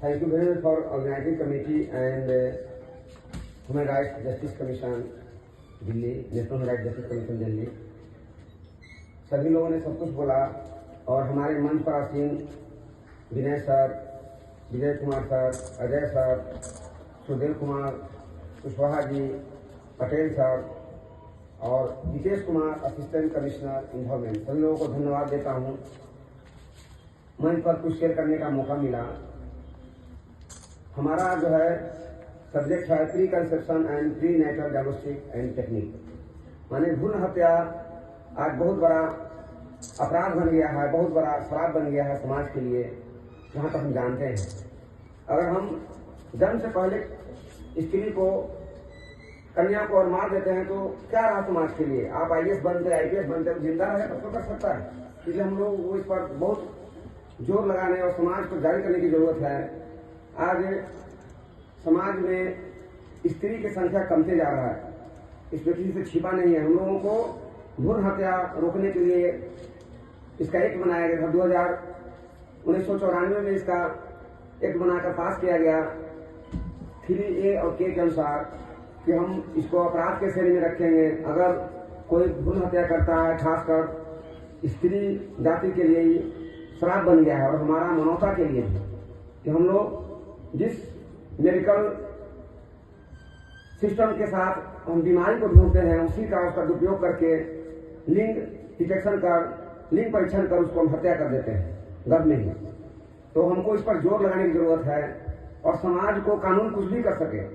Thank you very much for organizing committee and Human Rights Justice Commission Delhi, national human right justice commission Delhi. सभी लोगों ने सब कुछ बोला और हमारे मंच पर आसीन विनय sir, Vijay Kumar sir, Ajay sir, Sudhir Kumar, Kushwaha ji, Patel sir और Vikesh Kumar assistant commissioner environment, सभी लोगों को धन्यवाद देता हूँ। मंच पर कुछ शेयर करने का मौका मिला। हमारा जो है सब्जेक्ट है preconception and prenatal diagnostic and technique, माने भ्रूण हत्या आज बहुत बड़ा अपराध बन गया है, बहुत बड़ा श्राप बन गया है समाज के लिए, जहाँ तक हम जानते हैं। अगर हम जन्म से पहले स्त्री को, कन्या को और मार देते हैं तो क्या रहा समाज के लिए? आप IAS बनते, IPS बनते, जिंदा रहे तब तो कर सकता है। इसलिए हम लोग वो इस पर बहुत जोर लगाने और समाज को जारी करने की जरूरत है। आज समाज में स्त्री की संख्या कमते जा रहा है, इसमें किसी से छिपा नहीं है। हम लोगों को भ्रूण हत्या रोकने के लिए इसका एक्ट बनाया गया था। 1994 में इसका एक्ट बनाकर पास किया गया 3A और K के अनुसार कि हम इसको अपराध के श्रेणी में रखेंगे। अगर कोई भ्रूण हत्या करता है, खासकर स्त्री जाति के लिए ही श्राप बन गया है और हमारा मानवता के लिए भी, कि हम लोग जिस मेडिकल सिस्टम के साथ हम बीमारी को ढूंढते हैं, उसी का उसका दुरुपयोग करके लिंग डिटेक्शन कर, लिंग परीक्षण कर उसको हम हत्या कर देते हैं गर्भ में ही। तो हमको इस पर जोर लगाने की जरूरत है और समाज को कानून कुछ भी कर सके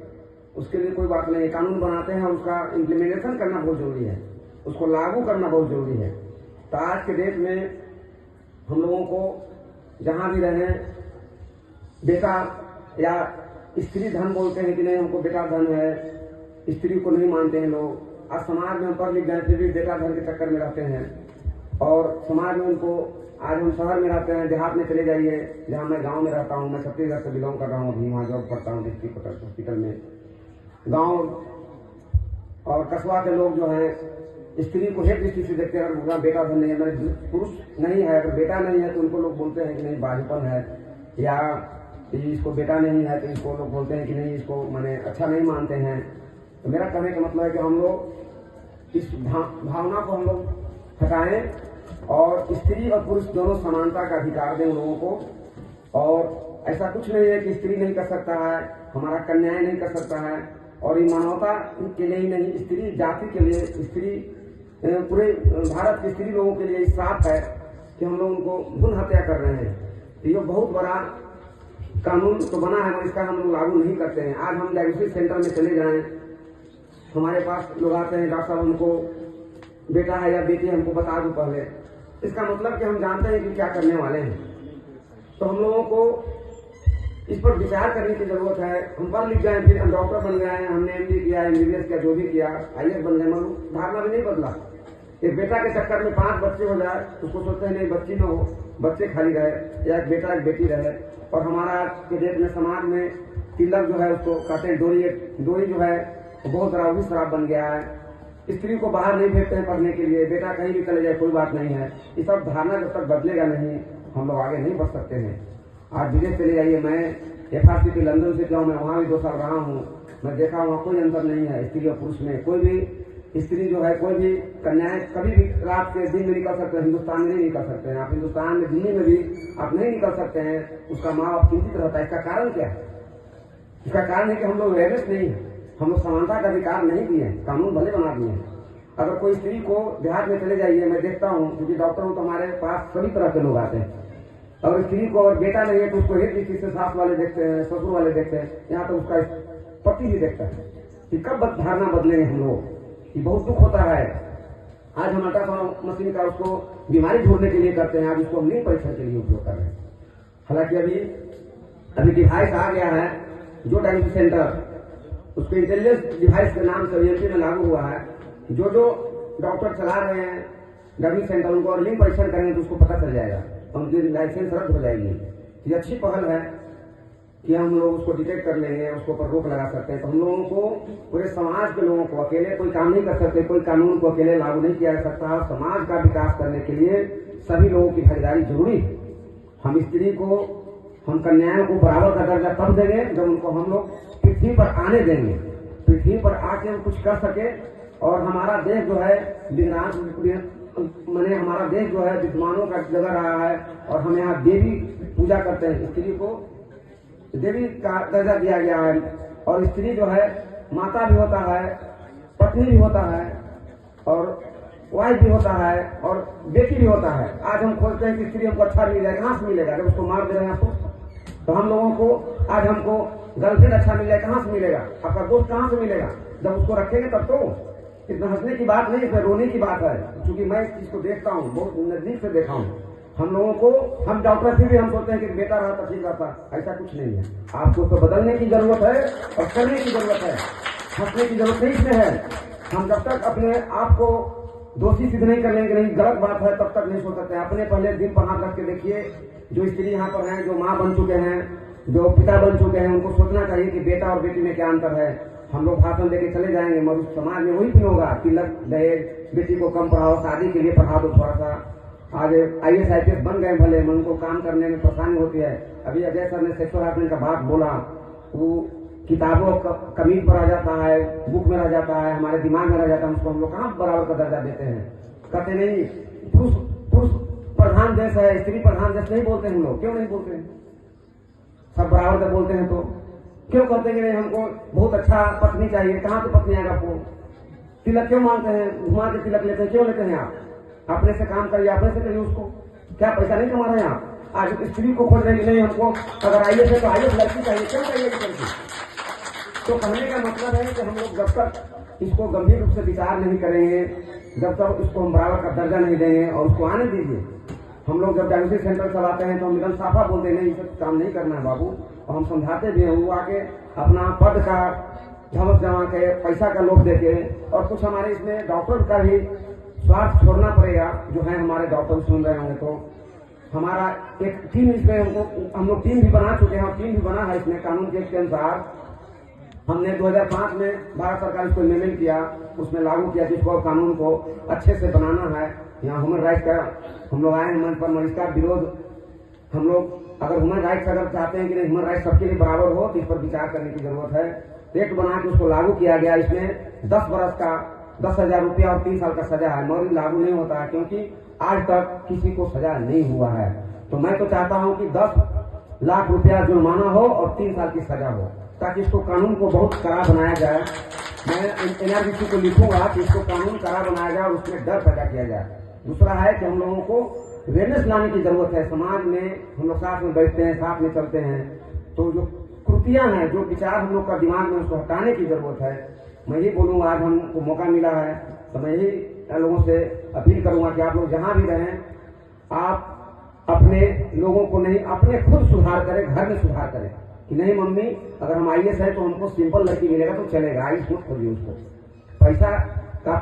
उसके लिए कोई बात नहीं है। कानून बनाते हैं और उसका इम्प्लीमेंटेशन करना बहुत जरूरी है, उसको लागू करना बहुत जरूरी है। तो आज के डेट में हम लोगों को जहां भी रहें, बेटा या स्त्री धन बोलते हैं कि नहीं, हमको बेटा धन है, स्त्री को नहीं मानते हैं लोग। आज समाज में हम पढ़ लिख गए फिर भी बेटा धन के चक्कर में रहते हैं और समाज में उनको, आज हम शहर में रहते हैं, देहात में चले जाइए, जहाँ मैं गांव में रहता हूँ, मैं छत्तीसगढ़ से बिलोंग कर रहा हूँ, अभी वहाँ जॉब करता हूँ डिस्ट्रिक्ट हॉस्पिटल में। गाँव और कस्बा के लोग जो है स्त्री को हेट दृष्टि से देखते हैं। अगर बेटा धन नहीं है, मेरे पुरुष नहीं है, अगर बेटा नहीं है तो उनको लोग बोलते हैं कि नहीं बालिपन है, या इसको बेटा नहीं है तो इसको लोग बोलते हैं कि नहीं, इसको माने अच्छा नहीं मानते हैं। तो मेरा कहने का मतलब है कि हम लोग इस भावना को हम लोग हटाएं और स्त्री और पुरुष दोनों समानता का अधिकार दें लोगों को। और ऐसा कुछ नहीं है कि स्त्री नहीं कर सकता है, हमारा कन्याएं नहीं कर सकता है। और ये मानवता के लिए ही नहीं, स्त्री जाति के लिए, स्त्री पूरे भारत के स्त्री लोगों के लिए श्राप है कि हम लोग उनको भ्रूण हत्या कर रहे हैं। तो ये बहुत बड़ा कानून तो बना है मगर इसका हम लोग लागू नहीं करते हैं। आज हम डायग्नोस्टिक सेंटर में चले जाएं, हमारे पास लोग आते हैं, डॉक्टर साहब हमको बेटा है या बेटी है, हमको बता दो पहले। इसका मतलब कि हम जानते हैं कि क्या करने वाले हैं। तो हम लोगों को इस पर विचार करने की जरूरत है। हम पढ़ लिख गए, फिर हम डॉक्टर बन गए, हमने MD किया, MBBS किया, जो भी किया, IAS बन गए, मगर धारणा भी नहीं बदला। एक बेटा के चक्कर में 5 बच्चे हो जाए, उसको सोचते हैं नहीं बच्ची न हो, बच्चे खाली रहे, या एक बेटा एक बेटी रहे। और हमारा आज के डेट में समाज में तिलक जो है उसको कहते हैं डोरी जो है बहुत बड़ा भी श्राप बन गया है। स्त्री को बाहर नहीं भेजते हैं पढ़ने के लिए, बेटा कहीं भी चले जाए कोई बात नहीं है। ये सब धारणा जब तक बदलेगा नहीं, हम लोग आगे नहीं बढ़ सकते हैं। आज विदेश चले जाइए, मैं FRCP लंदन से जाऊँ, मैं वहाँ भी 2 साल रहा हूँ, मैं देखा वहाँ कोई अंतर नहीं है स्त्री और पुरुष में। कोई भी स्त्री जो है, कोई भी कन्याएं कभी भी रात के दिन में निकल सकते हैं, हिंदुस्तान में नहीं निकल सकते हैं। आप हिंदुस्तान में, दिल्ली में भी आप नहीं निकल सकते हैं, उसका माँ बाप चिंतित रहता है। इसका कारण क्या है? इसका कारण है कि हम लोग अवेयरनेस नहीं है, हम लोग समानता का अधिकार नहीं दिए, कानून भले बना दिए हैं। अगर कोई स्त्री को देहात में चले जाइए, मैं देखता हूँ क्योंकि डॉक्टर हूँ तो हमारे पास सभी तरह के लोग आते हैं। अगर स्त्री को और बेटा नहीं है तो उसको एक दृष्टि से सास वाले देखते हैं, ससुर वाले देखते हैं, यहाँ तो उसका पति भी देखता है। कि कब धारणा बदलेंगे हम लोग? ये बहुत दुख होता है। आज हम अल्ट्रासाउंड मशीन का उसको बीमारी ढूंढने के लिए करते हैं, आज उसको हम लिंग परीक्षण के लिए उपयोग कर रहे हैं। हालांकि अभी डिवाइस आ गया है जो डायग्नोस्टिक सेंटर, उसको इंटेलिजेंस डिवाइस के नाम से MP में लागू हुआ है। जो डॉक्टर चला रहे हैं डायग्नोस्टिक सेंटर, उनको और लिंग परीक्षण करेंगे तो उसको पता चल जाएगा, उनकी लाइसेंस रद्द हो जाएगी। ये अच्छी पहल है कि हम लोग उसको डिटेक्ट कर लेंगे, उसको पर रोक लगा सकते हैं। तो हम लोगों को, पूरे समाज के लोगों को अकेले कोई काम नहीं कर सकते, कोई कानून को अकेले लागू नहीं किया जा सकता। समाज का विकास करने के लिए सभी लोगों की भागीदारी जरूरी है। हम स्त्री को हम कन्याओं को बराबर का दर्जा तब देंगे जब उनको हम लोग पृथ्वी पर आने देंगे, पृथ्वी पर आके कुछ कर सके। और हमारा देश जो है मैंने हमारा देश जो है विद्वानों का जगह रहा है और हम यहाँ देवी पूजा करते हैं। स्त्री को देवी का दर्जा दिया गया है और स्त्री जो है माता भी होता है, पत्नी भी होता है और वाइफ भी होता है और बेटी भी होता है। आज हम खोजते हैं कि स्त्री हमको अच्छा मिल जाए, कहाँ से मिलेगा जब उसको मार दे रहे हैं आपको? तो हम लोगों को आज हमको गर्लफ्रेंड अच्छा मिल जाए, कहाँ से मिलेगा? आपका दोस्त कहाँ से मिलेगा? जब उसको रखेंगे तब तो। इतना हंसने की बात नहीं, इसमें रोने की बात है, क्योंकि मैं इस चीज को देखता हूँ, बहुत नजदीक से देखा हूँ। हम लोगों को हम डॉक्टर फिर भी हम सोचते हैं कि बेटा रहा तो ठीक रहता, ऐसा कुछ नहीं है। आपको तो बदलने की जरूरत है और करने की जरूरत है, हंसने की जरूरत नहीं इसमें है। हम जब तक अपने आप को दोषी सिद्ध नहीं कर लेंगे, नहीं गलत बात है, तब तक नहीं सोच सकते। अपने पहले दिल पर हाथ रख के देखिए, जो स्त्री यहाँ पर है, जो माँ बन चुके हैं, जो पिता बन चुके हैं, उनको सोचना चाहिए कि बेटा और बेटी में क्या अंतर है। हम लोग भाषण देके चले जाएंगे मगर समाज में वही भी होगा, तिलक दहेज, बेटी को कम पढ़ाओ, शादी के लिए पढ़ा दो थोड़ा सा। आज IAS IPS बन गए भले, मन को काम करने में परेशानी होती है। अभी अजय सर ने सेक्सुअल हरासमेंट का बात बोला, वो किताबों कमीज पर आ जाता है, बुक में रह जाता है, हमारे दिमाग में रह जाता है, उसको हम लोग कहाँ बराबर का दर्जा देते हैं? कहते नहीं पुरुष प्रधान देश है, स्त्री प्रधान देश नहीं बोलते हम लोग। क्यों नहीं बोलते हैं? सब बराबर का बोलते हैं तो क्यों कहते हैं कि नहीं हमको बहुत अच्छा पत्नी चाहिए? कहाँ से पत्नी आएगा आपको? तिलक क्यों मांगते हैं? घुमा के तिलक लेते हैं, क्यों लेते हैं आप? अपने से काम करिए, अपने से करिए उसको। क्या पैसा नहीं कमा रहे हैं आप? आज स्त्री को खोज रहे कि नहीं हमको अगर IAS है तो IAS लड़की चाहिए, क्यों चाहिए लड़की? तो कहने का मतलब है कि हम लोग जब तक इसको गंभीर रूप से विचार नहीं करेंगे, जब तक इसको हम बराबर का दर्जा नहीं देंगे और उसको आने दीजिए। हम लोग जब डायग्नोसिस सेंटर चलाते हैं तो हम एकदम साफा बोलते हैं, नहीं ये सब काम नहीं करना है बाबू, और हम समझाते भी हैं। वो आके अपना पद का धमक जमा के पैसा का लोभ देके, और कुछ हमारे इसमें डॉक्टर का भी स्वार्थ छोड़ना पड़ेगा। जो है हमारे डॉक्टर सुन रहे होंगे तो हमारा एक टीम इसमें हम लोग टीम भी बना चुके हैं और टीम भी बना है इसमें कानून के अनुसार। हमने 2005 में भारत सरकार इसको अमेंडमेंट किया, उसमें लागू किया कि इसको कानून को अच्छे से बनाना है। यहाँ ह्यूमन राइट्स का हम लोग आए हैं मंच पर, मगर इसका विरोध हम लोग अगर ह्यूमन राइट्स अगर चाहते हैं कि नहीं ह्यूमन राइट्स सबके लिए बराबर हो तो इस पर विचार करने की जरूरत है। एक्ट बना के उसको लागू किया गया। इसमें 10 वर्ष का 10,000 रुपया और 3 साल का सजा है, मगर लागू नहीं होता है क्योंकि आज तक किसी को सजा नहीं हुआ है। तो मैं तो चाहता हूं कि 10 लाख रुपया जुर्माना हो और 3 साल की सजा हो, ताकि इसको कानून को बहुत कड़ा बनाया जाए। मैं NRBC को लिखूंगा कि इसको कानून कड़ा बनाया जाए और उसमें डर पैदा किया जाए। दूसरा है कि हम लोगों को अवेयरनेस लाने की जरूरत है। समाज में हम लोग साथ में बैठते हैं, साथ में चलते हैं, तो जो कृतियां हैं, जो विचार हम लोग का दिमाग में, उसको हटाने की जरूरत है। मैं यही बोलूंगा, आज हमको मौका मिला है तो मैं यही लोगों से अपील करूंगा कि आप लोग जहां भी रहें, आप अपने लोगों को नहीं, अपने खुद सुधार करें, घर में सुधार करें कि नहीं मम्मी अगर हम IAS है तो हमको सिंपल लड़की मिलेगा तो चलेगा। IAS मत खोलिए उसको, पैसा का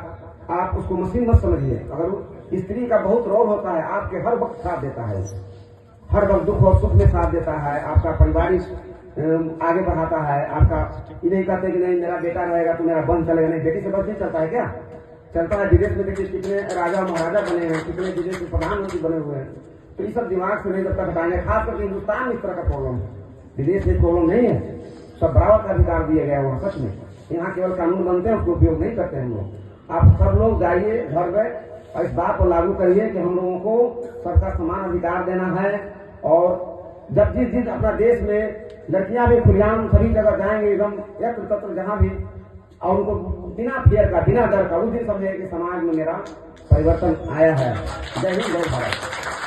आप उसको मशीन मत समझिए। अगर स्त्री का बहुत रोल होता है, आपके हर वक्त साथ देता है, हर वक्त दुख और सुख में साथ देता है, आपका पारिवारिक आगे बढ़ाता है। आपका ये नहीं कहते कि नहीं मेरा बेटा रहेगा तो मेरा बन चलेगा, नहीं, बेटी से बस नहीं चलता है क्या? चलता है। विदेश में देखिए कितने राजा महाराजा बने हैं, कितने विदेश में प्रधानमंत्री बने हुए हैं। तो ये सब दिमाग से नहीं जब तक हटाएंगे, खास करके हिंदुस्तान में इस तरह का प्रॉब्लम है, विदेश में प्रॉब्लम नहीं है। सब बराबर का अधिकार दिए गए वहाँ, सच में यहाँ केवल कानून बनते हैं, उसको उपयोग नहीं करते हम लोग। आप सब लोग जाइए घर में और इस बात को लागू करिए कि हम लोगों को सबका समान अधिकार देना है। और जब जिस अपना देश में लड़कियां भी खुलेआम सभी जगह जाएंगे, एकदम यत्र तत्र जहां भी, और उनको बिना फियर का, बिना डर का, उस दिन समझे कि समाज में मेरा परिवर्तन आया है। जय हिंद, जय भारत।